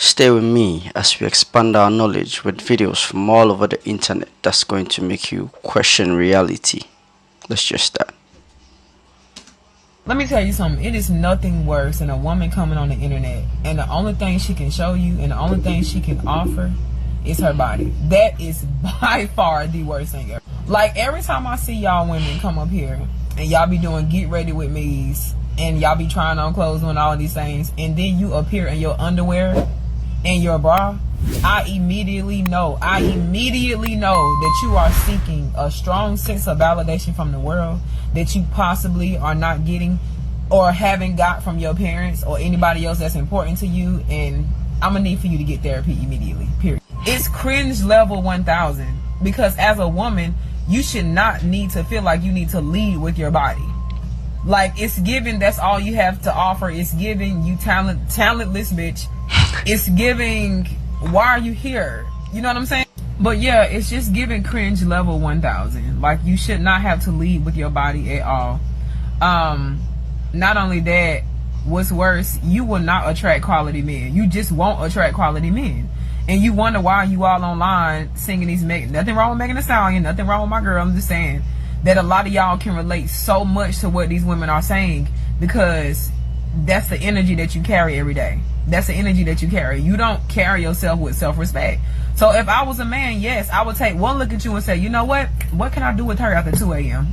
Stay with me as we expand our knowledge with videos from all over the internet that's going to make you question reality. Let's just start. Let me tell you something. It is nothing worse than a woman coming on the internet and the only thing she can show you and the only thing she can offer is her body. That is by far the worst thing ever. Like, every time I see y'all women come up here and y'all be doing get ready with me's and y'all be trying on clothes, doing all of these things, and then you appear in your underwear and your bra, I immediately know that you are seeking a strong sense of validation from the world that you possibly are not getting or haven't got from your parents or anybody else that's important to you, and I'm gonna need for you to get therapy immediately, period. It's cringe level 1000, because as a woman, you should not need to feel like you need to lead with your body. Like, it's giving that's all you have to offer. It's giving you talentless bitch. It's giving, why are you here? You know what I'm saying? But yeah, it's just giving cringe level 1000. Like, you should not have to lead with your body at all. Not only that, what's worse, you will not attract quality men. You just won't attract quality men. And you wonder why you all online singing these, nothing wrong with Megan Thee Stallion, nothing wrong with my girl. I'm just saying that a lot of y'all can relate so much to what these women are saying, because that's the energy that you carry every day. That's the energy that you carry. You don't carry yourself with self-respect. So if I was a man, yes, I would take one look at you and say, you know what can I do with her after 2 a.m.?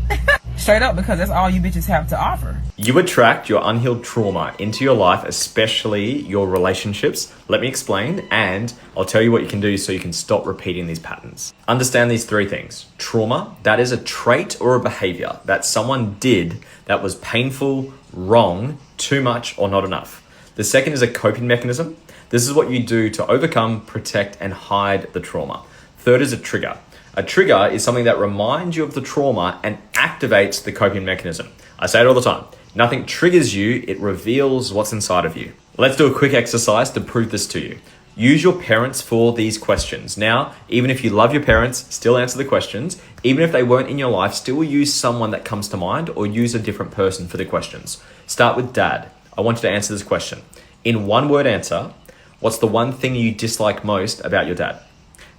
Straight up, because that's all you bitches have to offer. You attract your unhealed trauma into your life, especially your relationships. Let me explain, and I'll tell you what you can do so you can stop repeating these patterns. Understand these 3 things. Trauma, that is a trait or a behavior that someone did that was painful, wrong, too much, or not enough. The second is a coping mechanism. This is what you do to overcome, protect, and hide the trauma. Third is a trigger. A trigger is something that reminds you of the trauma and activates the coping mechanism. I say it all the time. Nothing triggers you, it reveals what's inside of you. Let's do a quick exercise to prove this to you. Use your parents for these questions. Now, even if you love your parents, still answer the questions. Even if they weren't in your life, still use someone that comes to mind, or use a different person for the questions. Start with dad. I want you to answer this question. In 1-word answer, what's the one thing you dislike most about your dad?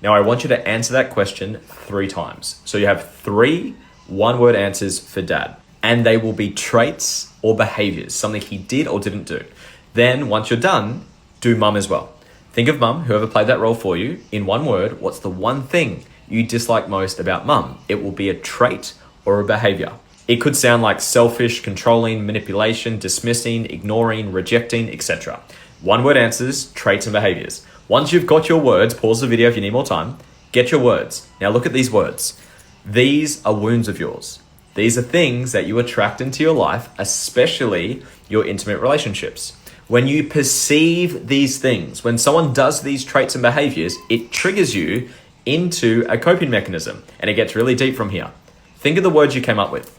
Now, I want you to answer that question 3 times. So you have 3 1-word answers for dad, and they will be traits or behaviors, something he did or didn't do. Then once you're done, do mum as well. Think of mum, whoever played that role for you. In 1 word, what's the one thing you dislike most about mum? It will be a trait or a behavior. It could sound like selfish, controlling, manipulation, dismissing, ignoring, rejecting, etc. 1-word answers, traits and behaviors. Once you've got your words, pause the video if you need more time, get your words. Now look at these words. These are wounds of yours. These are things that you attract into your life, especially your intimate relationships. When you perceive these things, when someone does these traits and behaviors, it triggers you into a coping mechanism, and it gets really deep from here. Think of the words you came up with.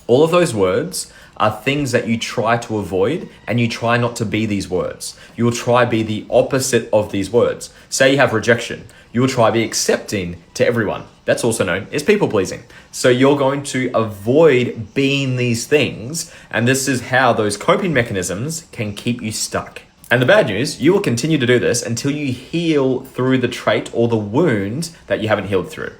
All of those words are things that you try to avoid, and you try not to be these words. You will try be the opposite of these words. Say you have rejection. You will try be accepting to everyone. That's also known as people pleasing. So you're going to avoid being these things, and this is how those coping mechanisms can keep you stuck. And the bad news, you will continue to do this until you heal through the trait or the wound that you haven't healed through.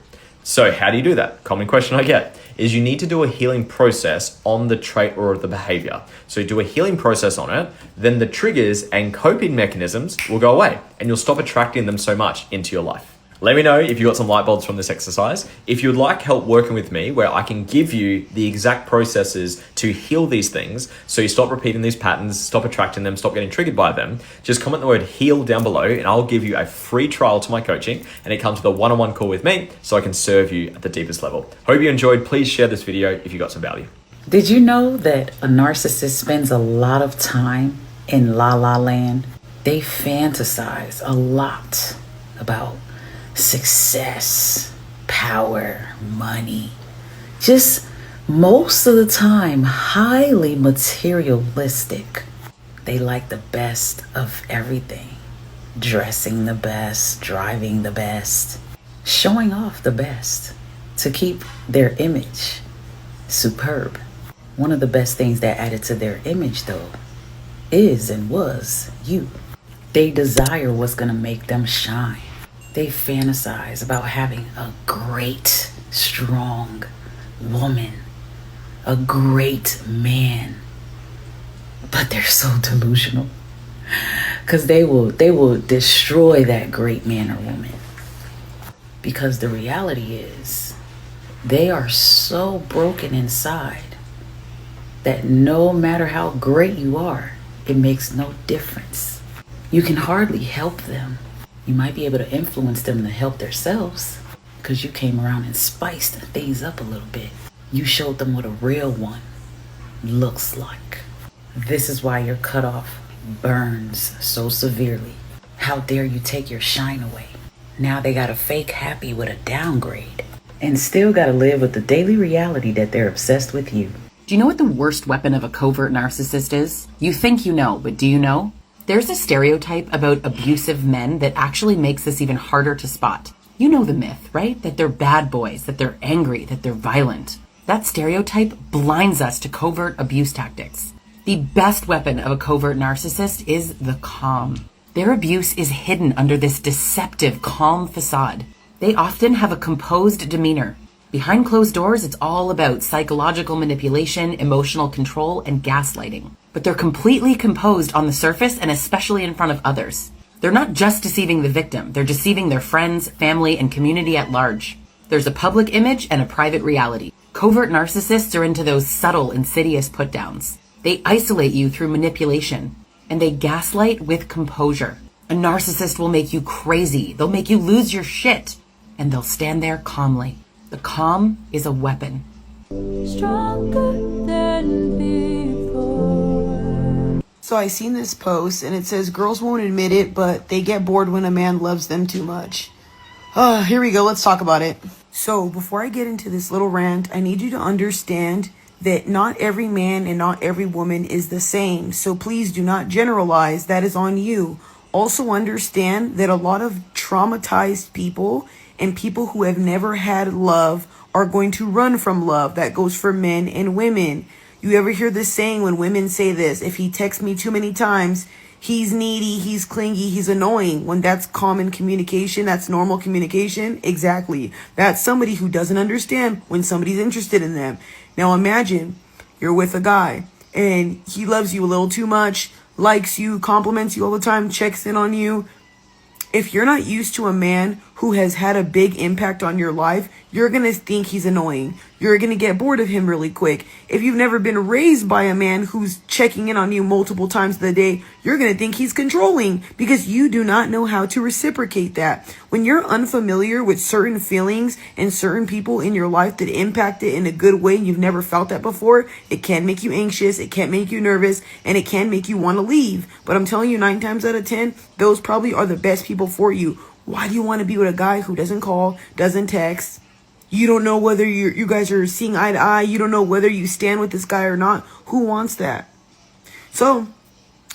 So how do you do that? Common question I get is you need to do a healing process on the trait or the behavior. So you do a healing process on it, then the triggers and coping mechanisms will go away, and you'll stop attracting them so much into your life. Let me know if you got some light bulbs from this exercise. If you would like help working with me, where I can give you the exact processes to heal these things, so you stop repeating these patterns, stop attracting them, stop getting triggered by them, just comment the word heal down below, and I'll give you a free trial to my coaching, and it comes with a one-on-one call with me, so I can serve you at the deepest level. Hope you enjoyed. Please share this video if you got some value. Did you know that a narcissist spends a lot of time in la la land? They fantasize a lot about success, power, money. Just most of the time, highly materialistic. They like the best of everything. Dressing the best, driving the best, showing off the best to keep their image superb. One of the best things that added to their image, though, is and was you. They desire what's going to make them shine. They fantasize about having a great, strong woman, a great man. But they're so delusional because they will destroy that great man or woman. Because the reality is they are so broken inside that no matter how great you are, it makes no difference. You can hardly help them. You might be able to influence them to help themselves because you came around and spiced things up a little bit. You showed them what a real one looks like. This is why your cutoff burns so severely. How dare you take your shine away? Now they got a fake happy with a downgrade and still got to live with the daily reality that they're obsessed with you. Do you know what the worst weapon of a covert narcissist is? You think you know, but do you know? There's a stereotype about abusive men that actually makes this even harder to spot. You know the myth, right? That they're bad boys, that they're angry, that they're violent. That stereotype blinds us to covert abuse tactics. The best weapon of a covert narcissist is the calm. Their abuse is hidden under this deceptive, calm facade. They often have a composed demeanor. Behind closed doors, it's all about psychological manipulation, emotional control, and gaslighting. But they're completely composed on the surface and especially in front of others. They're not just deceiving the victim, they're deceiving their friends, family, and community at large. There's a public image and a private reality. Covert narcissists are into those subtle, insidious put-downs. They isolate you through manipulation, and they gaslight with composure. A narcissist will make you crazy, they'll make you lose your shit, and they'll stand there calmly. The calm is a weapon. Stronger than before. So I seen this post and it says girls won't admit it, but they get bored when a man loves them too much. Here we go. Let's talk about it. So before I get into this little rant, I need you to understand that not every man and not every woman is the same. So please do not generalize. That is on you. Also understand that a lot of traumatized people and people who have never had love are going to run from love. That goes for men and women. You ever hear this saying when women say this? If he texts me too many times, he's needy, he's clingy, he's annoying. When that's common communication, that's normal communication. Exactly. That's somebody who doesn't understand when somebody's interested in them. Now imagine you're with a guy and he loves you a little too much, likes you, compliments you all the time, checks in on you. If you're not used to a man who has had a big impact on your life, you're going to think he's annoying. You're going to get bored of him really quick. If you've never been raised by a man who's checking in on you multiple times a day, you're going to think he's controlling because you do not know how to reciprocate that. When you're unfamiliar with certain feelings and certain people in your life that impact it in a good way, you've never felt that before, it can make you anxious, it can make you nervous, and it can make you want to leave. But I'm telling you, 9 times out of 10, those probably are the best people for you. Why do you want to be with a guy who doesn't call, doesn't text? You don't know whether you guys are seeing eye to eye. You don't know whether you stand with this guy or not. Who wants that? So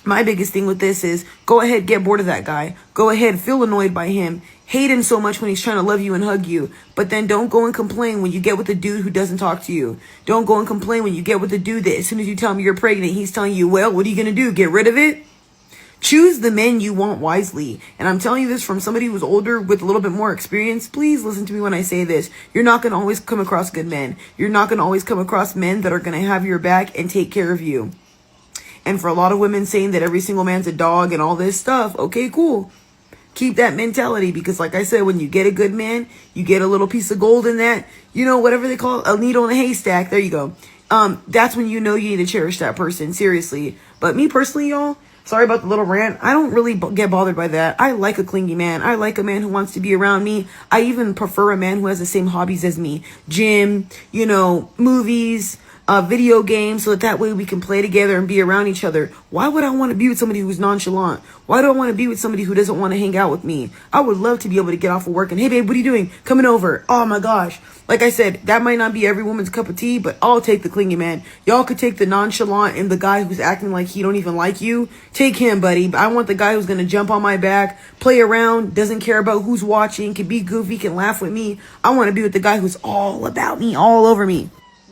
my biggest thing with this is go ahead, get bored of that guy. Go ahead, feel annoyed by him. Hate him so much when he's trying to love you and hug you. But then don't go and complain when you get with a dude who doesn't talk to you. Don't go and complain when you get with a dude that as soon as you tell him you're pregnant, he's telling you, well, what are you going to do? Get rid of it? Choose the men you want wisely. And I'm telling you this from somebody who's older with a little bit more experience. Please listen to me when I say this. You're not going to always come across good men. You're not going to always come across men that are going to have your back and take care of you. And for a lot of women saying that every single man's a dog and all this stuff, okay, cool. Keep that mentality because like I said, when you get a good man, you get a little piece of gold in that, you know, whatever they call it, a needle in a haystack. There you go. That's when you know you need to cherish that person, seriously. But me personally, y'all, sorry about the little rant. I don't really get bothered by that. I like a clingy man. I like a man who wants to be around me. I even prefer a man who has the same hobbies as me. Gym, you know, movies, video games, so that way we can play together and be around each other. Why would I want to be with somebody who's nonchalant? Why do I want to be with somebody who doesn't want to hang out with me? I would love to be able to get off of work and, hey babe, what are you doing? Coming over. Oh my gosh. Like I said, that might not be every woman's cup of tea, but I'll take the clingy man. Y'all could take the nonchalant and the guy who's acting like he don't even like you. Take him, buddy. But I want the guy who's going to jump on my back, play around, doesn't care about who's watching, can be goofy, can laugh with me. I want to be with the guy who's all about me, all over me.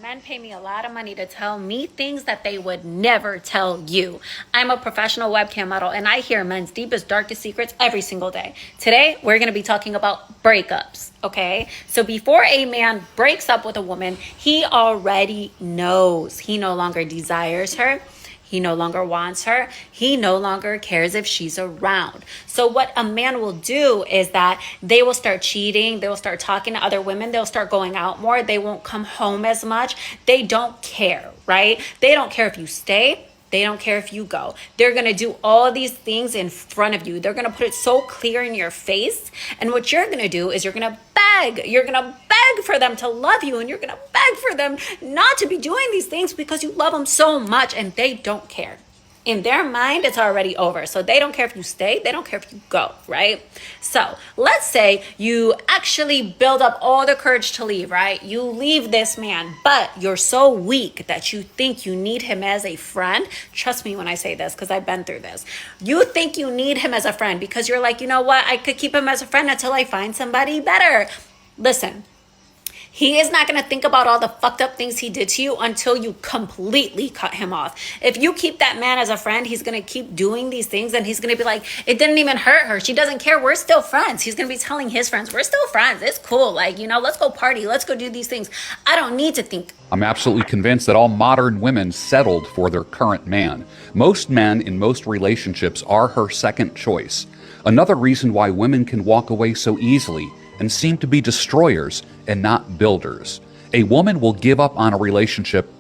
Men pay me a lot of money to tell me things that they would never tell you. I'm a professional webcam model and I hear men's deepest, darkest secrets every single day. Today, we're going to be talking about breakups, okay? So before a man breaks up with a woman, he already knows he no longer desires her. He no longer wants her. He no longer cares if she's around. So what a man will do is that they will start cheating. They will start talking to other women. They'll start going out more. They won't come home as much. They don't care, right? They don't care if you stay. They don't care if you go. They're going to do all these things in front of you. They're going to put it so clear in your face. And what you're going to do is you're going to beg. You're going to beg for them to love you. And you're going to beg for them not to be doing these things because you love them so much and they don't care. In their mind, it's already over. So they don't care if you stay. They don't care if you go, right? So let's say you actually build up all the courage to leave, right? You leave this man, but you're so weak that you think you need him as a friend. Trust me when I say this, because I've been through this. You think you need him as a friend because you're like, you know what? I could keep him as a friend until I find somebody better. Listen. He is not going to think about all the fucked up things he did to you until you completely cut him off. If you keep that man as a friend, he's going to keep doing these things and he's going to be like, it didn't even hurt her. She doesn't care. We're still friends. He's going to be telling his friends, we're still friends. It's cool. Like, you know, let's go party. Let's go do these things. I don't need to think. I'm absolutely convinced that all modern women settled for their current man. Most men in most relationships are her second choice. Another reason why women can walk away so easily and seem to be destroyers and not builders. A woman will give up on a relationship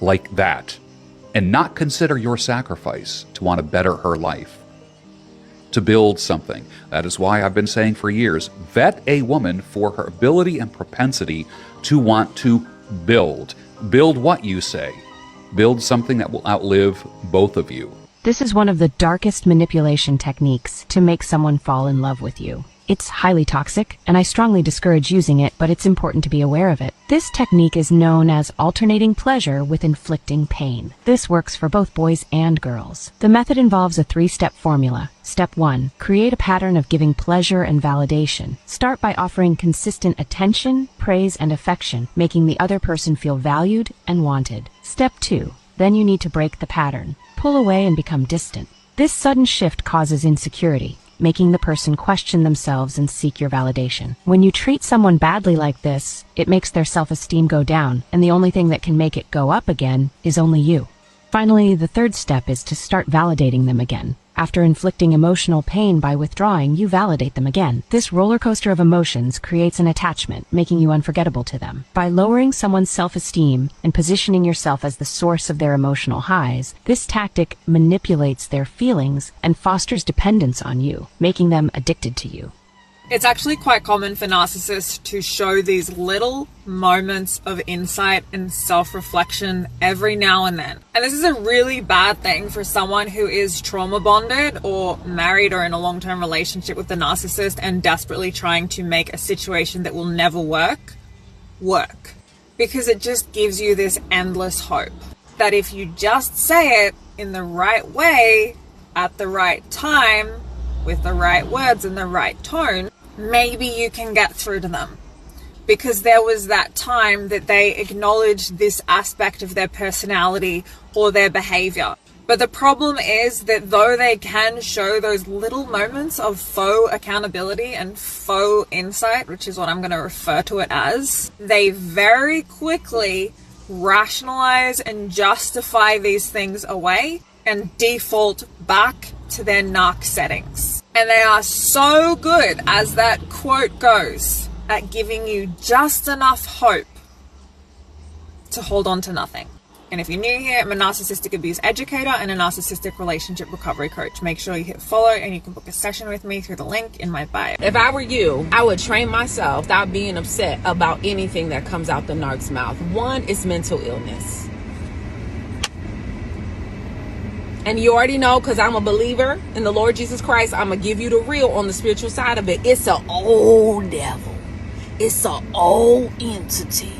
like that and not consider your sacrifice to want to better her life, to build something. That is why I've been saying for years, vet a woman for her ability and propensity to want to build. Build what you say. Build something that will outlive both of you. This is one of the darkest manipulation techniques to make someone fall in love with you. It's highly toxic, and I strongly discourage using it, but it's important to be aware of it. This technique is known as alternating pleasure with inflicting pain. This works for both boys and girls. The method involves a 3-step formula. Step 1. Create a pattern of giving pleasure and validation. Start by offering consistent attention, praise, and affection, making the other person feel valued and wanted. Step 2. Then you need to break the pattern. Pull away and become distant. This sudden shift causes insecurity, making the person question themselves and seek your validation. When you treat someone badly like this, it makes their self-esteem go down, and the only thing that can make it go up again is only you. Finally, the 3rd step is to start validating them again. After inflicting emotional pain by withdrawing, you validate them again. This roller coaster of emotions creates an attachment, making you unforgettable to them. By lowering someone's self-esteem and positioning yourself as the source of their emotional highs, this tactic manipulates their feelings and fosters dependence on you, making them addicted to you. It's actually quite common for narcissists to show these little moments of insight and self-reflection every now and then. And this is a really bad thing for someone who is trauma bonded or married or in a long-term relationship with the narcissist and desperately trying to make a situation that will never work. Because it just gives you this endless hope that if you just say it in the right way, at the right time, with the right words and the right tone, maybe you can get through to them. Because there was that time that they acknowledged this aspect of their personality or their behavior. But the problem is that though they can show those little moments of faux accountability and faux insight, which is what I'm going to refer to it as, they very quickly rationalize and justify these things away and default back to their narc settings. And they are so good, as that quote goes, at giving you just enough hope to hold on to nothing. And if you're new here, I'm a narcissistic abuse educator and a narcissistic relationship recovery coach. Make sure you hit follow and you can book a session with me through the link in my bio. If I were you, I would train myself without being upset about anything that comes out the narc's mouth. One is mental illness. And you already know, because I'm a believer in the Lord Jesus Christ, I'm going to give you the real on the spiritual side of it. It's an old devil. It's an old entity.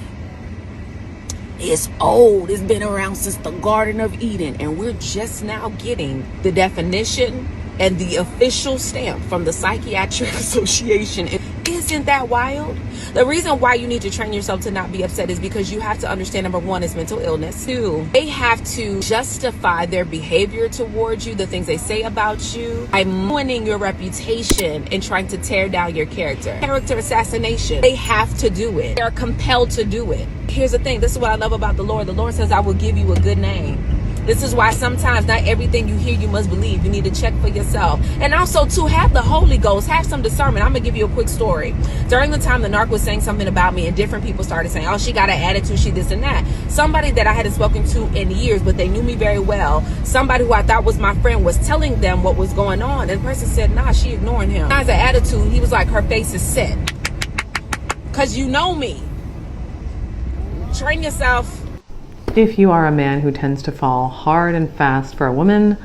It's old. It's been around since the Garden of Eden. And we're just now getting the definition and the official stamp from the Psychiatric Association. Isn't that wild? The reason why you need to train yourself to not be upset is because you have to understand, number one, is mental illness. Two, they have to justify their behavior towards you, the things they say about you, by ruining your reputation and trying to tear down your character. Character assassination. They have to do it. They're compelled to do it. Here's the thing. This is what I love about the Lord. The Lord says, I will give you a good name. This is why sometimes not everything you hear you must believe. You need to check for yourself. And also, to have the Holy Ghost, have some discernment. I'm going to give you a quick story. During the time the narc was saying something about me and different people started saying, oh, she got an attitude, she this and that. Somebody that I hadn't spoken to in years, but they knew me very well, somebody who I thought was my friend, was telling them what was going on. And the person said, nah, she ignoring him. Has an attitude. He was like, her face is set. Because you know me. Train yourself. If you are a man who tends to fall hard and fast for a woman,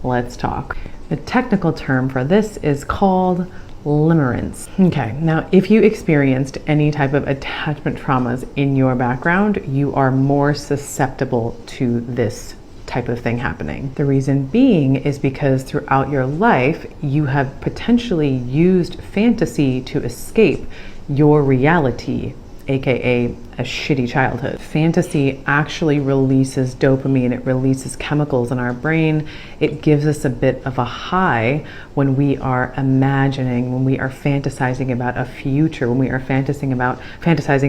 let's talk. The technical term for this is called limerence. Okay, now if you experienced any type of attachment traumas in your background, you are more susceptible to this type of thing happening. The reason being is because throughout your life, you have potentially used fantasy to escape your reality, aka a shitty childhood. Fantasy actually releases dopamine, it releases chemicals in our brain. It gives us a bit of a high when we are imagining, when we are fantasizing about a future, when we are fantasizing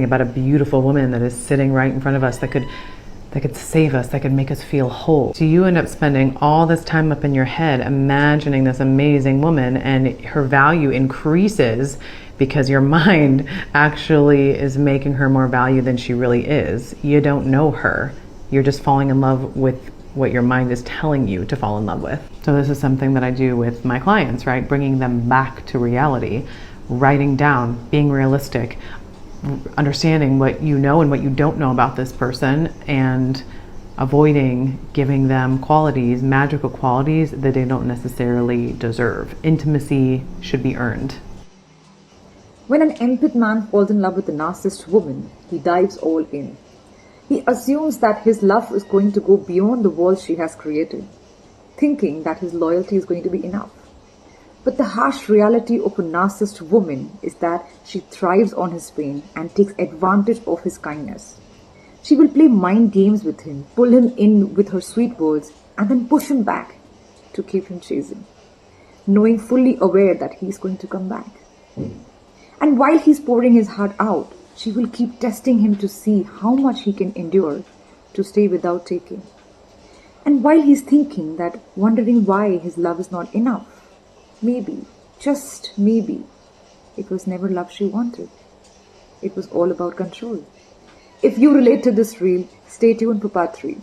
about a beautiful woman that is sitting right in front of us that could save us, that could make us feel whole. So you end up spending all this time up in your head imagining this amazing woman, and her value increases because your mind actually is making her more value than she really is. You don't know her. You're just falling in love with what your mind is telling you to fall in love with. So this is something that I do with my clients, right? Bringing them back to reality, writing down, being realistic, understanding what you know and what you don't know about this person, and avoiding giving them qualities, magical qualities that they don't necessarily deserve. Intimacy should be earned. When an empath man falls in love with a narcissist woman, he dives all in. He assumes that his love is going to go beyond the walls she has created, thinking that his loyalty is going to be enough. But the harsh reality of a narcissist woman is that she thrives on his pain and takes advantage of his kindness. She will play mind games with him, pull him in with her sweet words, and then push him back to keep him chasing, knowing fully aware that he's going to come back. And while he's pouring his heart out, she will keep testing him to see how much he can endure to stay without taking. And while he's thinking that, wondering why his love is not enough, maybe, just maybe, it was never love she wanted. It was all about control. If you relate to this reel, stay tuned for part 3.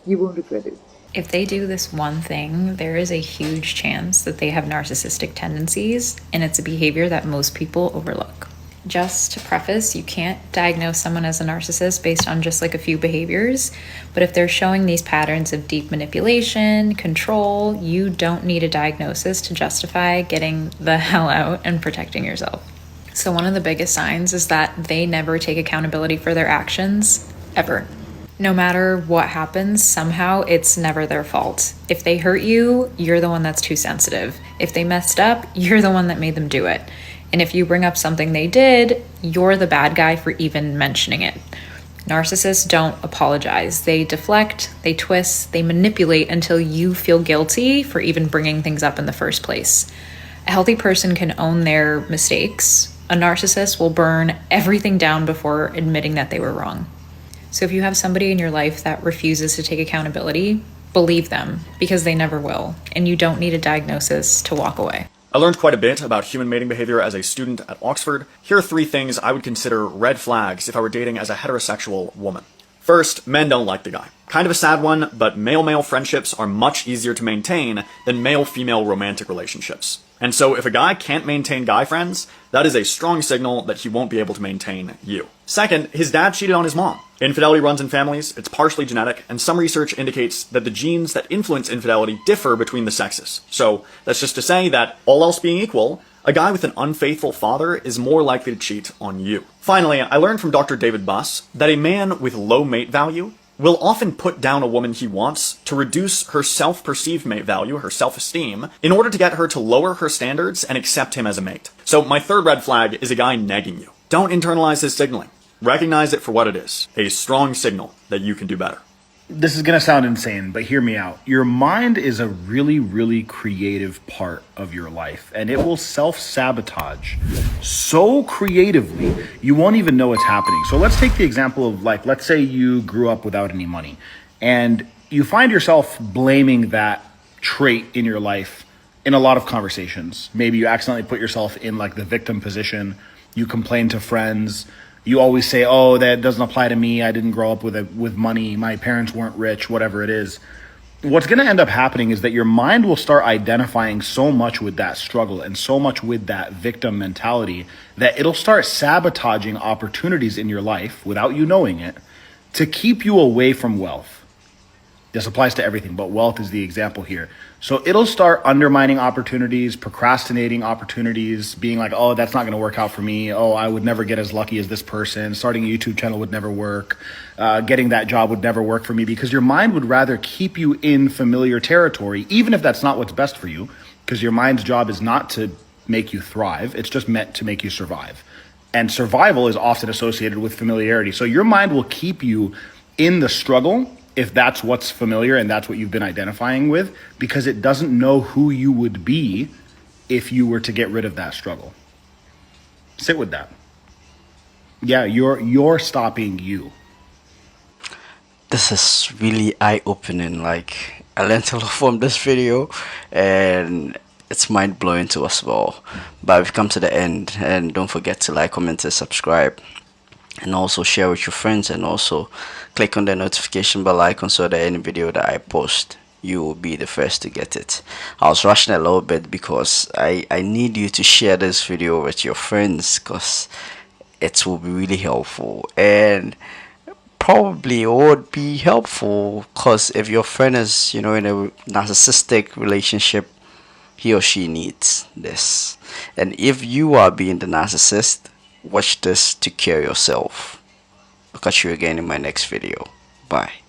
You won't regret it. If they do this one thing, there is a huge chance that they have narcissistic tendencies, and it's a behavior that most people overlook. Just to preface, you can't diagnose someone as a narcissist based on just like a few behaviors, but if they're showing these patterns of deep manipulation, control, you don't need a diagnosis to justify getting the hell out and protecting yourself. So one of the biggest signs is that they never take accountability for their actions, ever. No matter what happens, somehow it's never their fault. If they hurt you, you're the one that's too sensitive. If they messed up, you're the one that made them do it. And if you bring up something they did, you're the bad guy for even mentioning it. Narcissists don't apologize. They deflect, they twist, they manipulate until you feel guilty for even bringing things up in the first place. A healthy person can own their mistakes. A narcissist will burn everything down before admitting that they were wrong. So if you have somebody in your life that refuses to take accountability, believe them, because they never will, and you don't need a diagnosis to walk away. I learned quite a bit about human mating behavior as a student at Oxford. Here are 3 things I would consider red flags if I were dating as a heterosexual woman. First, men don't like the guy. Kind of a sad one, but male-male friendships are much easier to maintain than male-female romantic relationships. And so if a guy can't maintain guy friends, that is a strong signal that he won't be able to maintain you. Second, his dad cheated on his mom. Infidelity runs in families, it's partially genetic, and some research indicates that the genes that influence infidelity differ between the sexes. So that's just to say that, all else being equal, a guy with an unfaithful father is more likely to cheat on you. Finally, I learned from Dr. David Buss that a man with low mate value will often put down a woman he wants to reduce her self-perceived mate value, her self-esteem, in order to get her to lower her standards and accept him as a mate. So my third red flag is a guy negging you. Don't internalize his signaling. Recognize it for what it is, a strong signal that you can do better. This is going to sound insane, but hear me out. Your mind is a really, really creative part of your life, and it will self-sabotage so creatively, you won't even know what's happening. So let's take the example of, like, let's say you grew up without any money, and you find yourself blaming that trait in your life in a lot of conversations. Maybe you accidentally put yourself in, like, the victim position. You complain to friends. You always say, oh, that doesn't apply to me. I didn't grow up with money. My parents weren't rich, whatever it is. What's going to end up happening is that your mind will start identifying so much with that struggle and so much with that victim mentality that it'll start sabotaging opportunities in your life without you knowing it to keep you away from wealth. This applies to everything, but wealth is the example here. So it'll start undermining opportunities, procrastinating opportunities, being like, oh, that's not going to work out for me. Oh, I would never get as lucky as this person. Starting a YouTube channel would never work. Getting that job would never work for me, because your mind would rather keep you in familiar territory, even if that's not what's best for you, because your mind's job is not to make you thrive. It's just meant to make you survive. And survival is often associated with familiarity. So your mind will keep you in the struggle if that's what's familiar and that's what you've been identifying with, because it doesn't know who you would be if you were to get rid of that struggle. Sit with that. Yeah, you're stopping you. This is really eye-opening. Like, I learned a lot from this video, and it's mind-blowing to us all. But we've come to the end, and don't forget to like, comment, and subscribe. And also share with your friends, and also click on the notification bell icon so that any video that I post, you will be the first to get it. I was rushing a little bit because I need you to share this video with your friends, because it will be really helpful, and probably it would be helpful because if your friend is, in a narcissistic relationship, he or she needs this. And if you are being the narcissist, watch this to cure yourself. I'll catch you again in my next video. Bye.